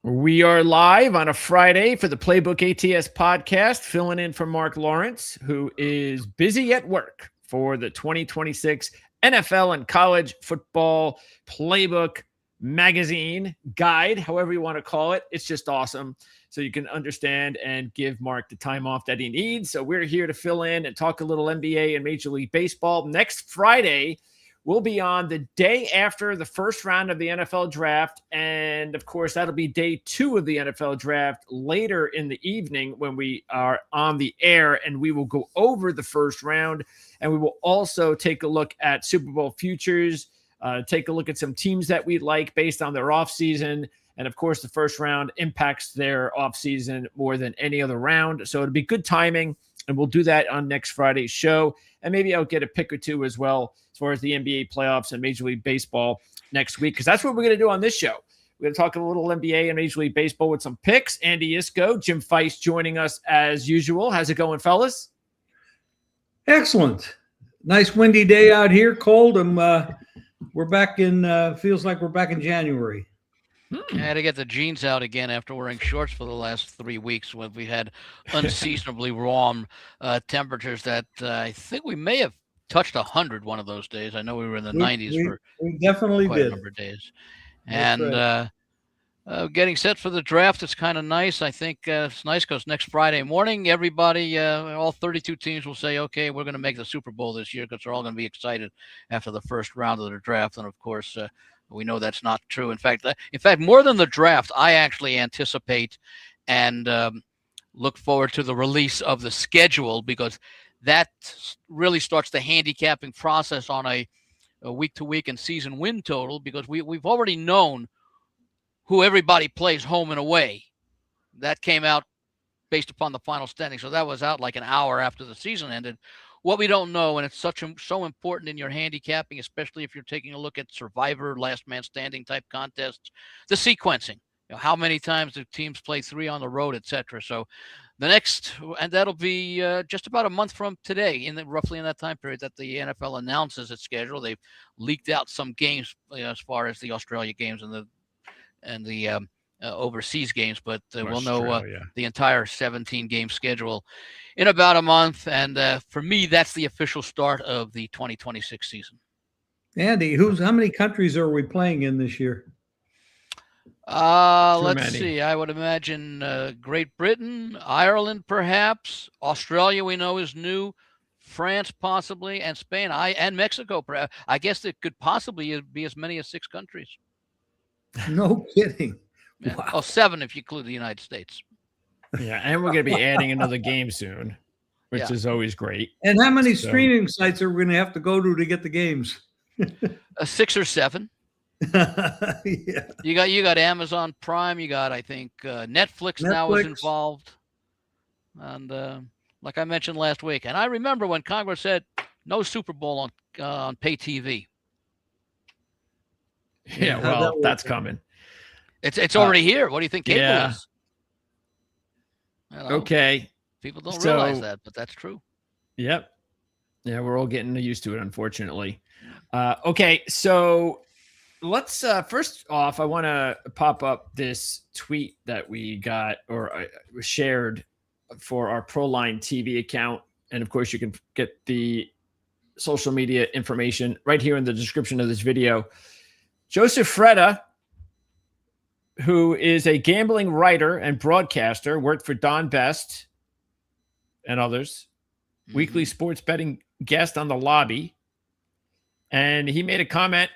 We are live on a Friday for the Playbook ATS Podcast, filling in for Mark Lawrence, who is busy at work for the 2026 NFL and College Football Playbook Magazine Guide, however you want to call it. It's just awesome. So you can understand and give Mark the time off that he needs. So we're here to fill in and talk a little NBA and Major League Baseball. Next Friday, we'll be on the day after the first round of the NFL draft. And of course, that'll be day 2 of the NFL draft later in the evening when we are on the air, and we will go over the first round. And we will also take a look at Super Bowl futures, take a look at some teams that we like based on their offseason. And of course, the first round impacts their offseason more than any other round. So it'll be good timing. And we'll do that on next Friday's show. And maybe I'll get a pick or two as well as far as the NBA playoffs and Major League Baseball next week, because that's what we're going to do on this show. We're going to talk a little NBA and Major League Baseball with some picks. Andy Iskoe, Jim Feist joining us as usual. How's it going, fellas? Excellent. Nice windy day out here, cold. And we're back in, feels like we're back in January. I had to get the jeans out again after wearing shorts for the last 3 weeks when we had unseasonably warm temperatures that I think we may have touched 100 one of those days. I know we were in the 90s for we definitely quite a number of days. And getting set for the draft is kind of nice. I think it's nice because next Friday morning, everybody, all 32 teams will say, okay, we're going to make the Super Bowl this year because they're all going to be excited after the first round of the draft. And, of course, we know that's not true. In fact, more than the draft, I actually anticipate and look forward to the release of the schedule, because that really starts the handicapping process on a week-to-week and season win total, because we've already known who everybody plays home and away. That came out based upon the final standing. So that was out like an hour after the season ended. What we don't know, and it's so important in your handicapping, especially if you're taking a look at Survivor, last man standing type contests, the sequencing. How many times do teams play 3 on the road, etc. So the next, and that'll be just about a month from today, roughly in that time period that the NFL announces its schedule. They've leaked out some games as far as the Australia games and the overseas games, but we'll know the entire 17-game schedule in about a month. And for me, that's the official start of the 2026 season. Andy, how many countries are we playing in this year? Let's see. I would imagine Great Britain, Ireland, perhaps. Australia, we know, is new. France, possibly, and Spain, and Mexico. Perhaps. I guess it could possibly be as many as 6 countries. No kidding. Yeah. Wow. Oh, 7 if you include the United States. Yeah, and we're going to be adding another game soon, which is always great. And how many streaming sites are we going to have to go to get the games? 6 or 7. Yeah. You got Amazon Prime. You got, I think, Netflix now is involved. And like I mentioned last week, and I remember when Congress said no Super Bowl on pay TV. Yeah, well, that's coming. It's already here. What do you think cable is? Okay. People don't realize that, but that's true. Yep. Yeah, we're all getting used to it, unfortunately. Okay, so let's first off, I want to pop up this tweet that we got or shared for our ProLine TV account. And of course, you can get the social media information right here in the description of this video. Joseph Freda, who is a gambling writer and broadcaster, worked for Don Best and others, weekly sports betting guest on The Lobby. And he made a comment,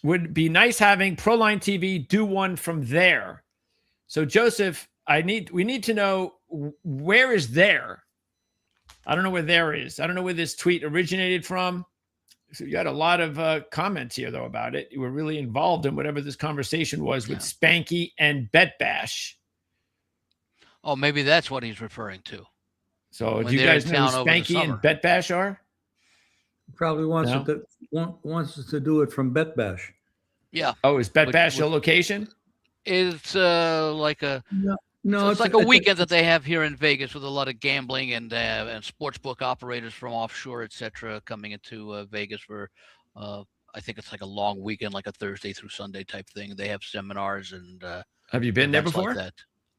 would be nice having ProLine TV do one from there. So Joseph, we need to know, where is there? I don't know where there is. I don't know where this tweet originated from. So you had a lot of comments here, though, about it. You were really involved in whatever this conversation was with Spanky and Bet Bash. Oh, maybe that's what he's referring to. So do you guys know who Spanky and Bet Bash are? Probably wants us to do it from Bet Bash. Yeah. Oh, is Bet Bash a location? It's like a it's like a weekend that they have here in Vegas with a lot of gambling and sportsbook operators from offshore, etc., coming into Vegas for I think it's like a long weekend, like a Thursday through Sunday type thing. They have seminars and Have you been there events before? like that.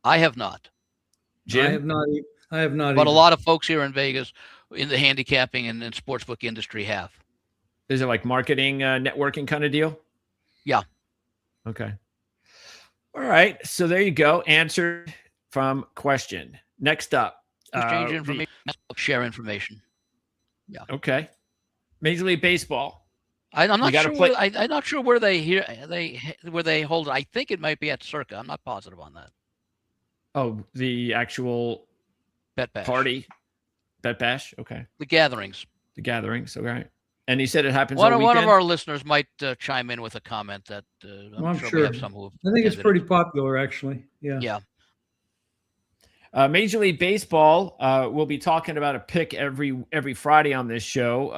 I have not. Jim? I have not. I have not. But either. a lot of folks here in Vegas in the handicapping and sportsbook industry have. Is it like marketing, networking kind of deal? Yeah. Okay. All right. So there you go. Answered from question. Next up. Exchange information, share information. Yeah. Okay. Major League Baseball. I'm not gotta sure. I'm not sure where they hold it. I think it might be at Circa. I'm not positive on that. Oh, the actual Bet Bash. party. Bet Bash. Okay. The gatherings. The gatherings. Okay. And he said it happens One all of weekend? our listeners might chime in with a comment that I'm sure we have some who. I think it's pretty popular, actually. Yeah. Yeah. Major League Baseball, we'll be talking about a pick every Friday on this show.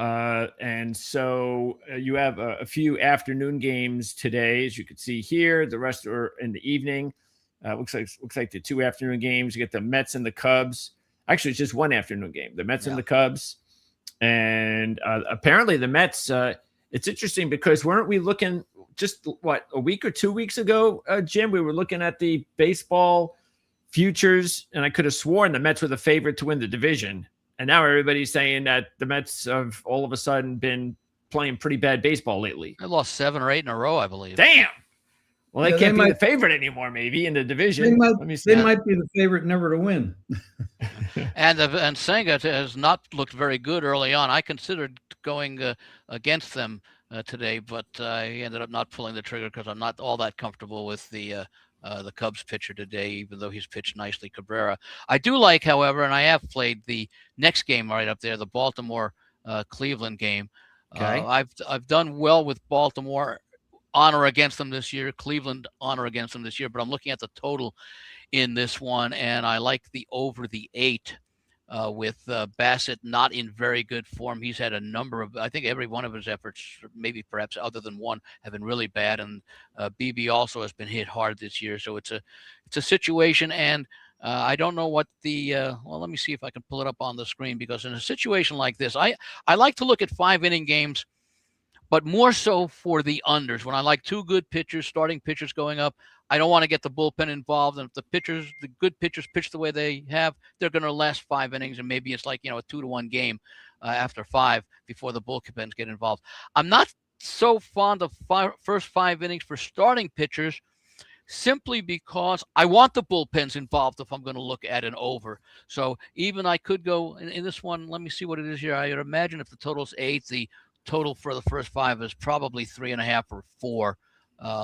And so you have a few afternoon games today, as you can see here. The rest are in the evening. Looks like the two afternoon games. You get the Mets and the Cubs. Actually, it's just one afternoon game. The Mets and the Cubs. And apparently the Mets, it's interesting because weren't we looking just, a week or 2 weeks ago, Jim? We were looking at the baseball futures, and I could have sworn the Mets were the favorite to win the division. And now everybody's saying that the Mets have all of a sudden been playing pretty bad baseball lately. They lost 7 or 8 in a row, I believe. Damn. Well, they can't be the favorite anymore, maybe, in the division. They might be the favorite never to win. And Senga has not looked very good early on. I considered going against them today, but I ended up not pulling the trigger because I'm not all that comfortable with the Cubs pitcher today, even though he's pitched nicely, Cabrera. I do like, however, and I have played the next game right up there, the Baltimore Cleveland game. Okay. I've done well with Baltimore. Honor against them this year. Cleveland honor against them this year, but I'm looking at the total in this one, and I like the over the 8 with Bassett not in very good form. He's had a number of, I think every one of his efforts, maybe perhaps other than one, have been really bad, and BB also has been hit hard this year. So it's a situation, and I don't know what the well, let me see if I can pull it up on the screen, because in a situation like this, I like to look at 5-inning games, but more so for the unders. When I like two good pitchers, starting pitchers going up, I don't want to get the bullpen involved. And if the good pitchers pitch the way they have, they're going to last 5 innings, and maybe it's like, a 2-1 game after 5 before the bullpens get involved. I'm not so fond of first 5 innings for starting pitchers, simply because I want the bullpens involved if I'm going to look at an over. So even I could go in this one. Let me see what it is here. I would imagine if the total's 8, the total for the first 5 is probably 3.5 or 4.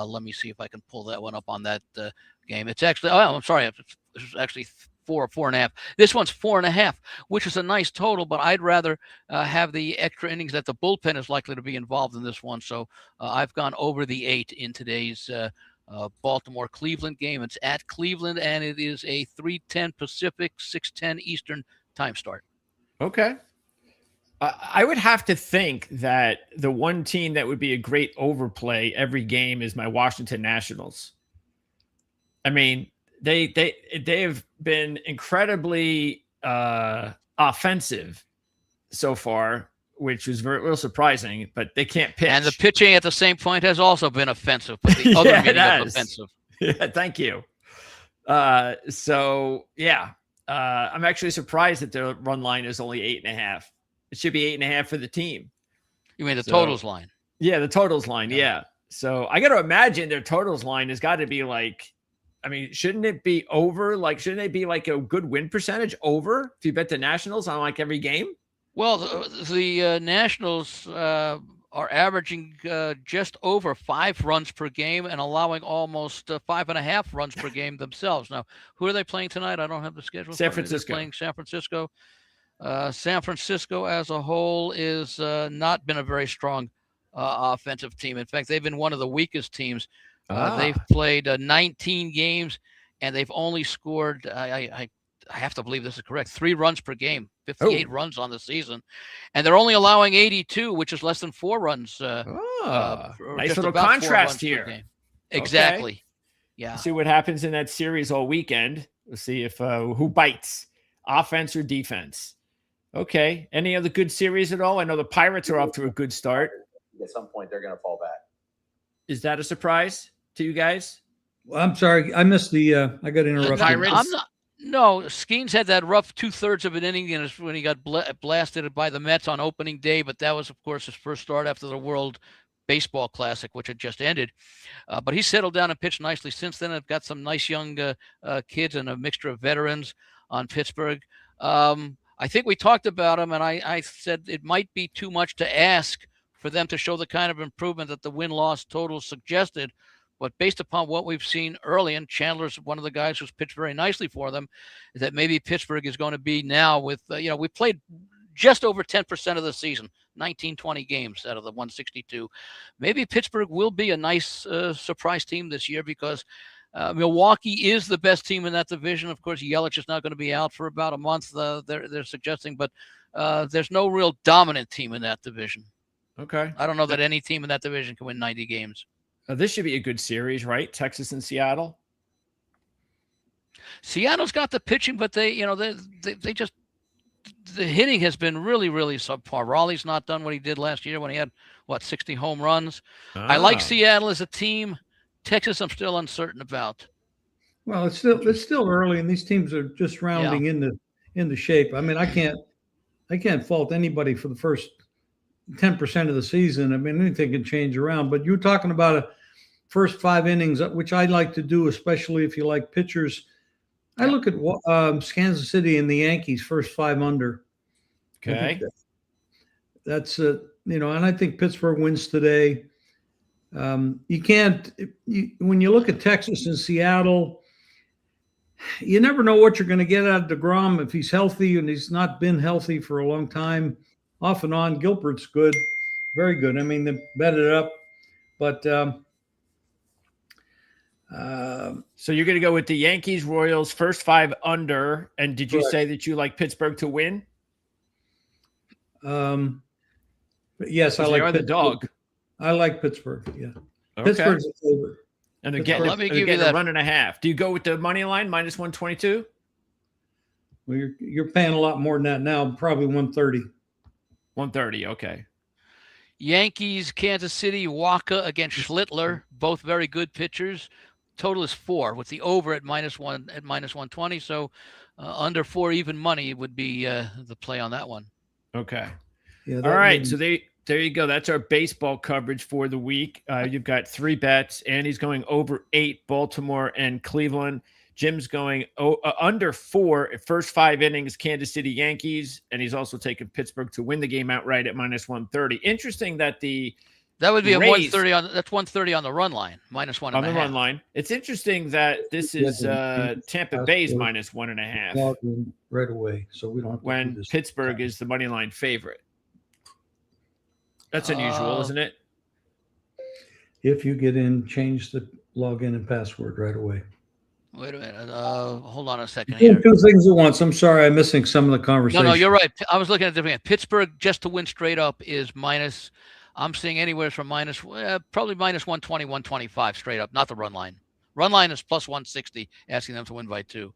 Let me see if I can pull that one up on that game. It's actually, I'm sorry, it's actually 4 or 4.5. This one's 4.5, which is a nice total, but I'd rather have the extra innings that the bullpen is likely to be involved in this one. So I've gone over the 8 in today's Baltimore-Cleveland game. It's at Cleveland, and it is a 3:10 Pacific, 6:10 Eastern time start. Okay. I would have to think that the one team that would be a great overplay every game is my Washington Nationals. I mean, they have been incredibly offensive so far, which was real surprising, but they can't pitch. And the pitching at the same point has also been offensive, but the other meaning of offensive. Yeah, thank you. So, yeah, I'm actually surprised that the run line is only 8.5. It should be 8.5 for the team. You mean the totals line? Yeah, the totals line. Yeah. So I got to imagine their totals line has got to be like, I mean, shouldn't it be over? Like, shouldn't it be like a good win percentage over if you bet the Nationals on like every game? Well, the Nationals are averaging just over 5 runs per game and allowing almost 5.5 runs per game themselves. Now, who are they playing tonight? I don't have the schedule. San Francisco. They're playing San Francisco. San Francisco as a whole is not been a very strong offensive team. In fact, they've been one of the weakest teams. They've played 19 games, and they've only scored, I have to believe this is correct, 3 runs per game, 58 runs on the season. And they're only allowing 82, which is less than 4 runs. Nice little contrast here. Exactly. Okay. Yeah. We'll see what happens in that series all weekend. We'll see if who bites, offense or defense. Okay. Any other good series at all? I know the Pirates are off to a good start. at some point they're going to fall back. Is that a surprise to you guys? Well, I'm sorry, I missed the. I got interrupted. Pirates? No, Skeens had that rough 2/3 of an inning when he got blasted by the Mets on opening day, but that was, of course, his first start after the World Baseball Classic, which had just ended. But he settled down and pitched nicely since then. I've got some nice young kids and a mixture of veterans on Pittsburgh. I think we talked about him, and I said it might be too much to ask for them to show the kind of improvement that the win-loss total suggested. But based upon what we've seen early, and Chandler's one of the guys who's pitched very nicely for them, is that maybe Pittsburgh is going to be now with, we played just over 10% of the season, 19-20 games out of the 162. Maybe Pittsburgh will be a nice surprise team this year because Milwaukee is the best team in that division. Of course, Yelich is not going to be out for about a month, they're suggesting, but there's no real dominant team in that division. Okay. I don't know that any team in that division can win 90 games. This should be a good series, right? Texas and Seattle. Seattle's got the pitching, but they just, the hitting has been really, really subpar. Raleigh's not done what he did last year when he had 60 home runs. I like Seattle as a team. Texas, I'm still uncertain about. Well, it's still early, and these teams are just rounding into shape. I mean, I can't fault anybody for the first 10% of the season. I mean, anything can change around. But you're talking about a first 5 innings, which I like to do, especially if you like pitchers. I look at Kansas City and the Yankees first 5 under. Okay, that's and I think Pittsburgh wins today. You can't. When you look at Texas and Seattle, you never know what you're going to get out of DeGrom if he's healthy, and he's not been healthy for a long time. Off and on, Gilbert's good, very good. I mean, they bet it up, but so you're going to go with the Yankees, Royals, first 5 under. And did you say that you like Pittsburgh to win? Yes, I like. They are the dog. I like Pittsburgh. Yeah, Okay. Pittsburgh's a favorite. And they're getting, Let me give you a that. run and a half. Do you go with the money line minus 122? Well, you're paying a lot more than that now. Probably 130. 130. Okay. Yankees, Kansas City, Waka against Schlittler, both very good pitchers. Total is 4 with the over at -1 at -120. So under 4 even money would be the play on that one. Okay. Yeah. All right. So there you go. That's our baseball coverage for the week. You've got 3 bets. Andy's going over 8, Baltimore and Cleveland. Jim's going under 4 first 5 innings, Kansas City Yankees, and he's also taking Pittsburgh to win the game outright at -130. Interesting that that would be a Rays, 130 on that's 130 on the run line, -1.5 on the run line. It's interesting that this is Tampa Bay's -1.5 right away, so we don't have to when do this. Pittsburgh is the money line favorite. That's unusual, isn't it? If you get in, change the login and password right away. Wait a minute. Hold on a second Doing here. 2 things at once. I'm sorry, I'm missing some of the conversation. No, you're right. I was looking at different. Pittsburgh just to win straight up is minus. I'm seeing anywhere from probably -120, 125 straight up, not the run line. Run line is +160, asking them to win by 2.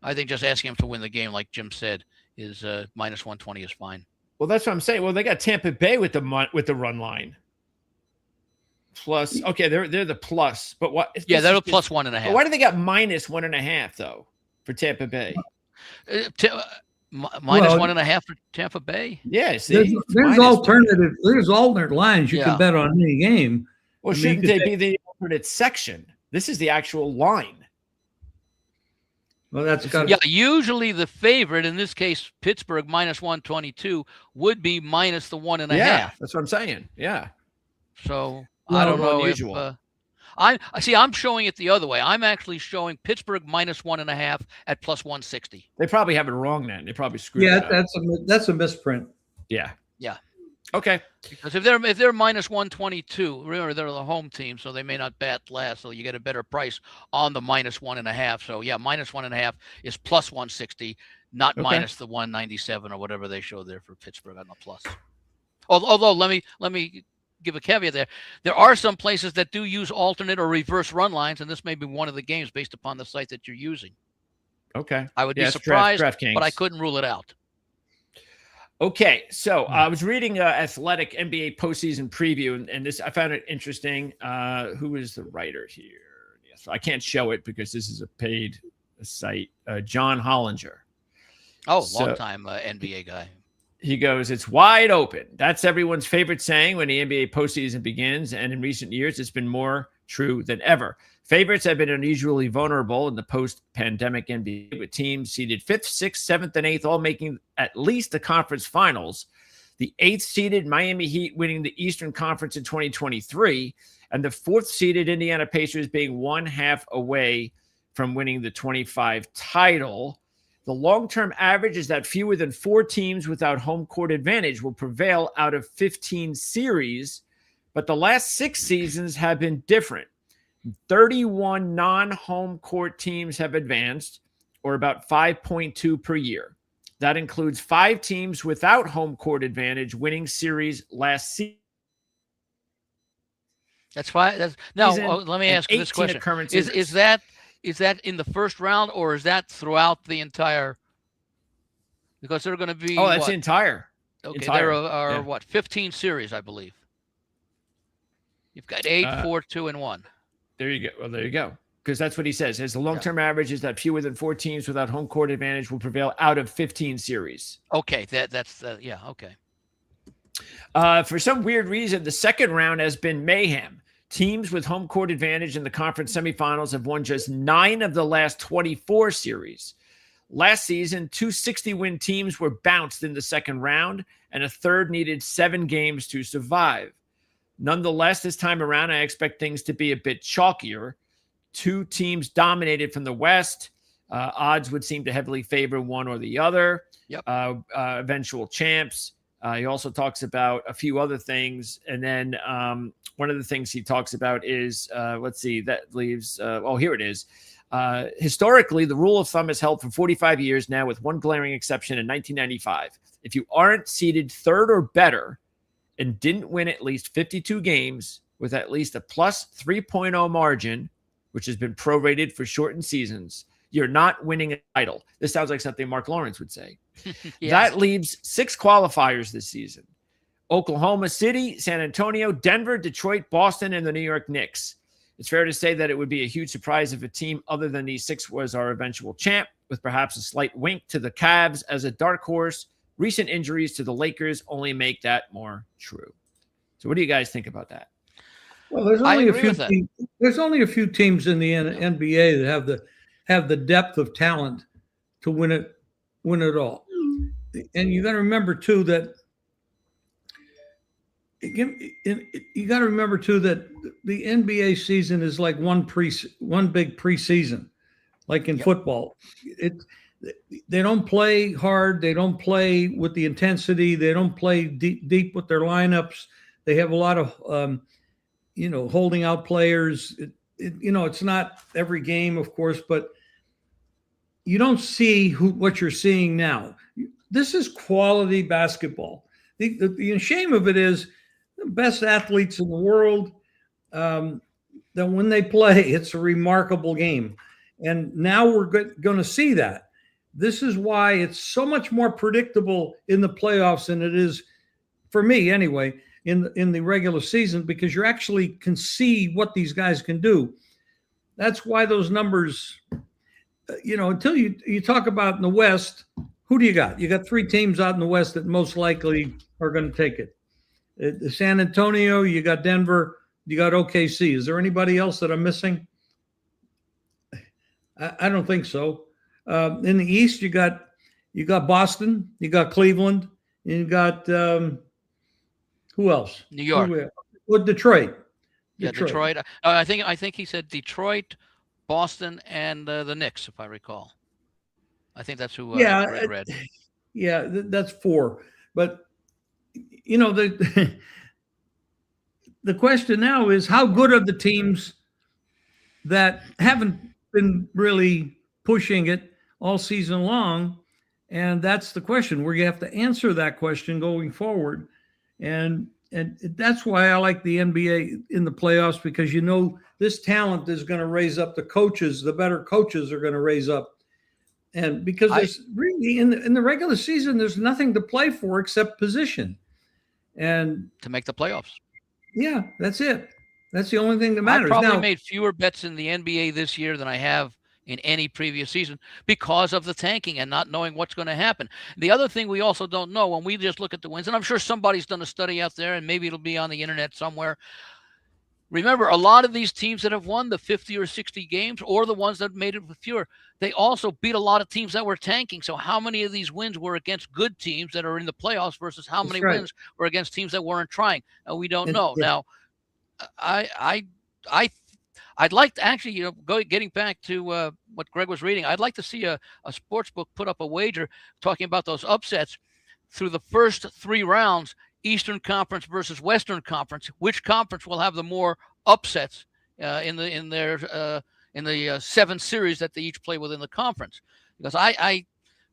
I think just asking them to win the game, like Jim said, is -120 is fine. Well, that's what I'm saying. Well, they got Tampa Bay with the run line. Plus, okay, they're the plus, but what? Yeah, they're +1.5. Why do they got -1.5 though for Tampa Bay? -1.5 for Tampa Bay. Yeah, see, there's alternative. There's alternate lines you can bet on any game. Well, shouldn't they be the alternate section? This is the actual line. Well, that's got. Yeah, usually the favorite, in this case Pittsburgh, -122, would be minus the 1.5. Yeah, that's what I'm saying. Yeah. So I don't know unusual. if I'm showing it the other way. I'm actually showing Pittsburgh -1.5 at +160. They probably have it wrong then. They probably screwed it up. that's a misprint. Yeah. Yeah. Okay. Because if they're -122, remember they're the home team, so they may not bat last, so you get a better price on the -1.5. So yeah, -1.5 is +160, not minus the 197 or whatever they showed there for Pittsburgh on the plus. Although let me give a caveat there. There are some places that do use alternate or reverse run lines, and this may be one of the games based upon the site that you're using. Okay. I would be surprised, DraftKings. but I couldn't rule it out. Okay, so I was reading Athletic NBA postseason preview, and this I found it interesting. Who is the writer here? Yes, I can't show it because this is a paid site. John Hollinger. Long-time NBA guy. He goes, "It's wide open." That's everyone's favorite saying when the NBA postseason begins, and in recent years, it's been more true than ever. Favorites have been unusually vulnerable in the post-pandemic NBA, with teams seeded 5th, 6th, 7th, and 8th all making at least the conference finals. The 8th-seeded Miami Heat winning the Eastern Conference in 2023, and the 4th-seeded Indiana Pacers being 1/2 away from winning the 25 title. The long-term average is that fewer than 4 teams without home court advantage will prevail out of 15 series, but the last 6 seasons have been different. 31 non-home court teams have advanced, or about 5.2 per year. That includes 5 teams without home court advantage winning series last season. That's fine. Now, let me ask you this question: Is that in the first round, or is that throughout the entire? Because they're going to be. Oh, that's entire. Okay, there are 15 series, I believe. You've got 8, 4, 2, and 1. There you go. Well, there you go. Because that's what he says. As the long-term average is that fewer than 4 teams without home court advantage will prevail out of 15 series. Okay, that's okay. For some weird reason, the second round has been mayhem. Teams with home court advantage in the conference semifinals have won just 9 of the last 24 series. Last season, 2 60-win teams were bounced in the second round, and a third needed 7 games to survive. Nonetheless, this time around, I expect things to be a bit chalkier. 2 teams dominated from the West. Odds would seem to heavily favor one or the other. Yep. Eventual champs. He also talks about a few other things. And then one of the things he talks about is, let's see, that leaves, here it is. Historically, the rule of thumb is held for 45 years now, with one glaring exception in 1995. If you aren't seeded 3rd or better and didn't win at least 52 games with at least a plus 3.0 margin, which has been prorated for shortened seasons, you're not winning a title. This sounds like something Mark Lawrence would say. Yes. That leaves 6 qualifiers this season: Oklahoma City, San Antonio, Denver, Detroit, Boston, and the New York Knicks. It's fair to say that it would be a huge surprise if a team other than these 6 was our eventual champ, with perhaps a slight wink to the Cavs as a dark horse. Recent injuries to the Lakers only make that more true. So what do you guys think about that? Well, there's only a few teams in the NBA that have the depth of talent to win it all. And you got to remember too that the NBA season is like one big preseason, like in football. They don't play hard. They don't play with the intensity. They don't play deep with their lineups. They have a lot of holding out players. It's not every game, of course, but you don't see what you're seeing now. This is quality basketball. The shame of it is the best athletes in the world, that when they play, it's a remarkable game. And now we're going to see that. This is why it's so much more predictable in the playoffs than it is, for me anyway, in the regular season, because you actually can see what these guys can do. That's why those numbers, until you talk about in the West, who do you got? You got 3 teams out in the West that most likely are going to take it. San Antonio, you got Denver, you got OKC. Is there anybody else that I'm missing? I don't think so. In the East, you got Boston, you got Cleveland, you got who else? New York. Well, Detroit. Yeah, Detroit. I think he said Detroit, Boston, and the Knicks, if I recall. I think that's who I read. Yeah, that's 4. But the question now is, how good are the teams that haven't been really pushing it all season long? And that's the question. We're going to have to answer that question going forward. And that's why I like the NBA in the playoffs, because this talent is going to raise up the coaches. The better coaches are going to raise up. And because there's really in the regular season, there's nothing to play for except position, and to make the playoffs. Yeah, that's it. That's the only thing that matters. I probably made fewer bets in the NBA this year than I have in any previous season because of the tanking and not knowing what's going to happen. The other thing we also don't know when we just look at the wins, and I'm sure somebody's done a study out there, and maybe it'll be on the internet somewhere. Remember, a lot of these teams that have won the 50 or 60 games, or the ones that made it with fewer, they also beat a lot of teams that were tanking. So how many of these wins were against good teams that are in the playoffs versus how many wins were against teams that weren't trying? We don't know. Now, I'd like to actually, getting back to what Greg was reading, I'd like to see a sports book put up a wager talking about those upsets through the first 3 rounds. Eastern Conference versus Western Conference. Which conference will have the more upsets in the 7 series that they each play within the conference? Because I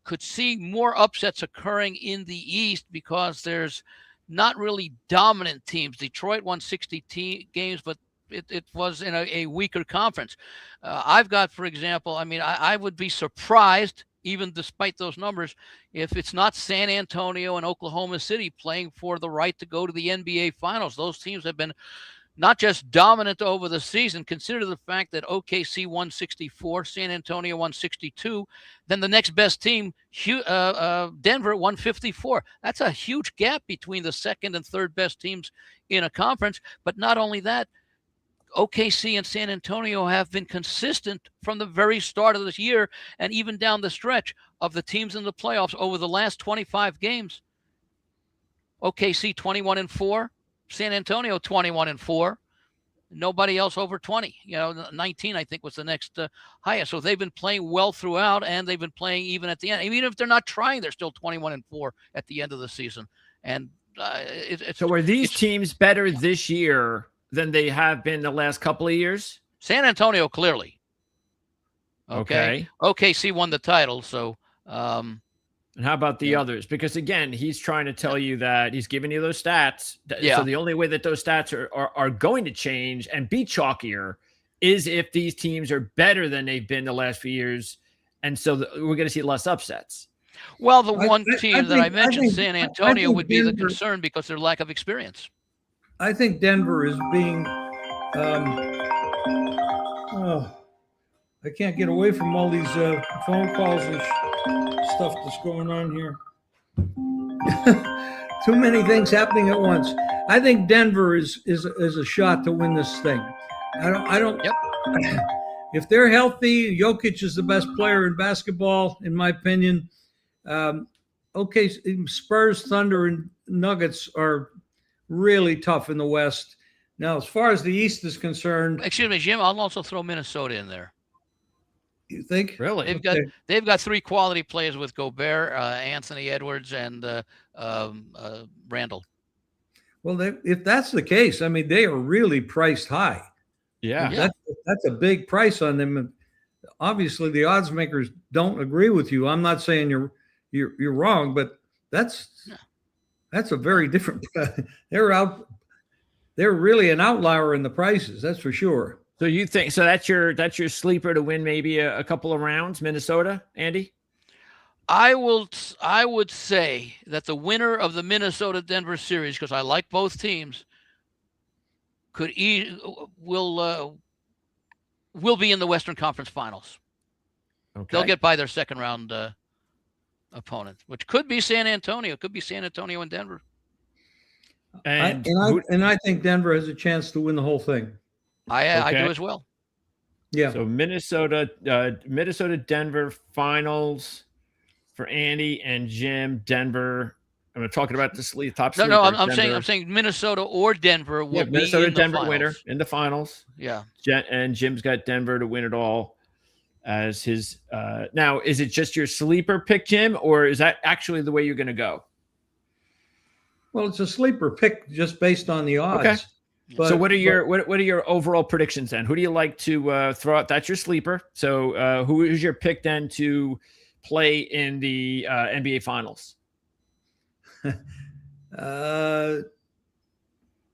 could see more upsets occurring in the East because there's not really dominant teams. Detroit won 60 games, but it was in a weaker conference. I've got, for example, I would be surprised, even despite those numbers, if it's not San Antonio and Oklahoma City playing for the right to go to the NBA Finals. Those teams have been not just dominant over the season. Consider the fact that OKC won 64, San Antonio won 62. Then the next best team, Denver, won 54. That's a huge gap between the second and third best teams in a conference. But not only that, OKC and San Antonio have been consistent from the very start of this year and even down the stretch of the teams in the playoffs over the last 25 games. OKC 21-4, San Antonio 21-4. Nobody else over 20. 19 I think was the next highest. So they've been playing well throughout, and they've been playing even at the end. Even if they're not trying, they're still 21-4 at the end of the season. And so are these teams better this year than they have been the last couple of years? San Antonio, clearly. Okay. OKC won the title, so and how about the others? Because again, he's trying to tell you that he's giving you those stats. So the only way that those stats are going to change and be chalkier is if these teams are better than they've been the last few years. And so we're going to see less upsets. Well, the one team that I mentioned, San Antonio, would be the concern because of their lack of experience. I think Denver is being I can't get away from all these phone calls and stuff that's going on here. Too many things happening at once. I think Denver is a shot to win this thing. I don't. Yep. If they're healthy, Jokic is the best player in basketball, in my opinion. Spurs, Thunder, and Nuggets are really tough in the West. Now, as far as the East is concerned, excuse me, Jim, I'll also throw Minnesota in there. You think? Really? They've got 3 quality players with Gobert, Anthony Edwards, and Randall. Well, if that's the case, they are really priced high. Yeah. That's a big price on them. Obviously, the odds makers don't agree with you. I'm not saying you're wrong, but that's a very different. They're really an outlier in the prices. That's for sure. So you think that's your sleeper to win maybe a couple of rounds, Minnesota, Andy? I would say that the winner of the Minnesota-Denver series, because I like both teams, will be in the Western Conference Finals. Okay. They'll get by their second round opponent, which could be San Antonio. Could be San Antonio and Denver. And I think Denver has a chance to win the whole thing. I do as well. Yeah. So Minnesota, Denver finals for Andy and Jim. Denver. I'm talking about the top. No, I'm saying Minnesota or Denver will be Minnesota, in the Denver finals. winner in the finals. Yeah. And Jim's got Denver to win it all as his. Now, is it just your sleeper pick, Jim, or is that actually the way you're going to go? Well, it's a sleeper pick just based on the odds. Okay. So what are your overall predictions then? Who do you like to throw out? That's your sleeper. So who is your pick then to play in the NBA Finals?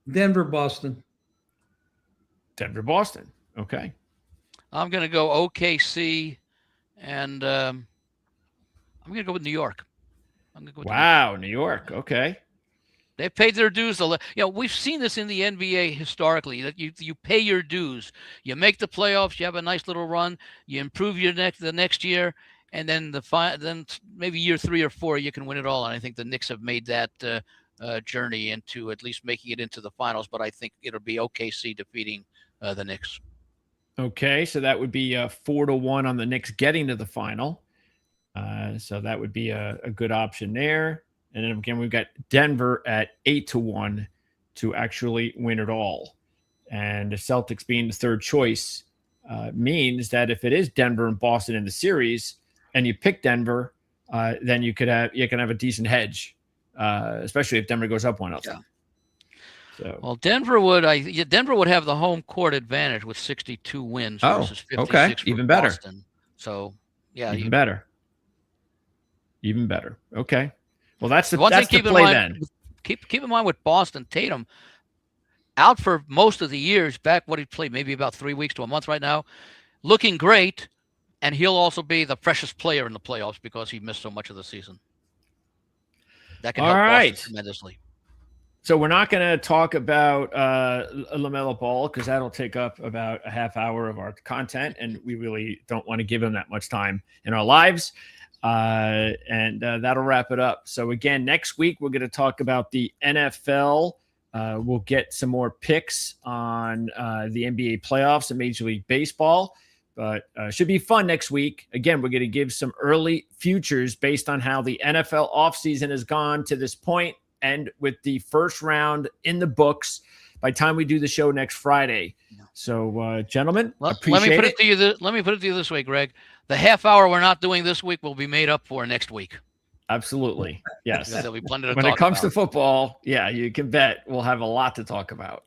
Denver, Boston. Denver, Boston. Okay. I'm going to go OKC and I'm going to go with New York. Wow, New York. Okay. They've paid their dues. We've seen this in the NBA historically, that you pay your dues. You make the playoffs, you have a nice little run, you improve the next year, and then then maybe year 3 or 4 you can win it all. And I think the Knicks have made that journey into at least making it into the finals. But I think it'll be OKC defeating the Knicks. Okay, so that would be 4-1 on the Knicks getting to the final. So that would be a good option there. And then again, we've got Denver at 8-1 to actually win it all. And the Celtics being the third choice means that if it is Denver and Boston in the series, and you pick Denver, then you can have a decent hedge, especially if Denver goes up 1-0. Yeah. So. Well, Denver would have the home court advantage with 62 wins versus 56 okay, even better. Boston. So yeah, even better. Okay. Well, that's the play then. Keep in mind with Boston, Tatum out for most of the years. Back what he played, maybe about 3 weeks to a month right now, looking great, and he'll also be the freshest player in the playoffs because he missed so much of the season. That can help Boston tremendously. So we're not going to talk about LaMelo Ball because that'll take up about a half hour of our content, and we really don't want to give him that much time in our lives. And that'll wrap it up. So again, next week, we're going to talk about the NFL. We'll get some more picks on the NBA playoffs and Major League Baseball, but should be fun next week. Again, we're going to give some early futures based on how the NFL offseason has gone to this point, and with the first round in the books by the time we do the show next Friday. So, gentlemen, appreciate let me put it to you this way, Greg. The half hour we're not doing this week will be made up for next week. Absolutely. Yes. There'll be plenty to when talk it comes about. to football, yeah, you can bet we'll have a lot to talk about.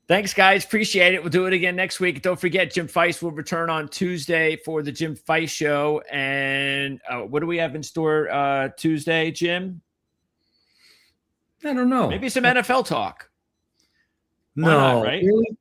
Thanks, guys. Appreciate it. We'll do it again next week. Don't forget, Jim Feist will return on Tuesday for the Jim Feist Show. And what do we have in store Tuesday, Jim? I don't know. Maybe some NFL talk. No, not, right? Really?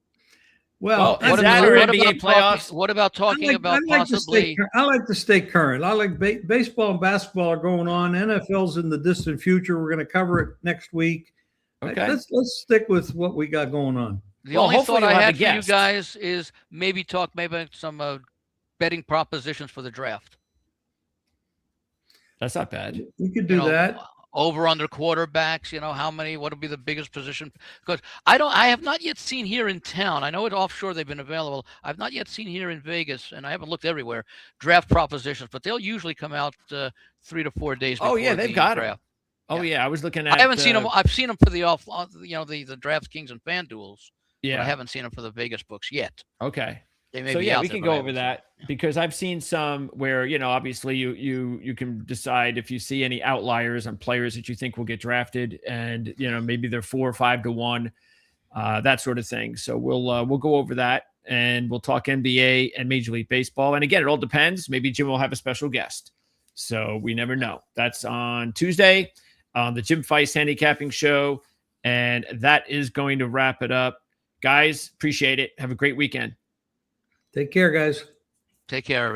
Well, what about NBA playoffs? What about talking about possibly? I like to stay current. I like baseball and basketball are going on. NFL's in the distant future. We're going to cover it next week. Okay. Let's stick with what we got going on. The only thought I had for you guys is maybe some betting propositions for the draft. That's not bad. We could do that. Over under quarterbacks, how many, what would be the biggest position? Because I have not yet seen here in town. I know it offshore they've been available. I've not yet seen here in Vegas, and I haven't looked everywhere, draft propositions, but they'll usually come out 3 to 4 days before they've got draft. Oh yeah, I was looking at. I haven't seen them. I've seen them for the the DraftKings and FanDuels. Yeah, but I haven't seen them for the Vegas books yet. Okay. So yeah, we can go over that because I've seen some where, obviously you can decide if you see any outliers on players that you think will get drafted, and maybe they're 4 or 5 to 1, that sort of thing. So we'll go over that, and we'll talk NBA and Major League Baseball. And again, it all depends. Maybe Jim will have a special guest, so we never know. That's on Tuesday on the Jim Feist Handicapping Show, and that is going to wrap it up, guys. Appreciate it. Have a great weekend. Take care, guys. Take care.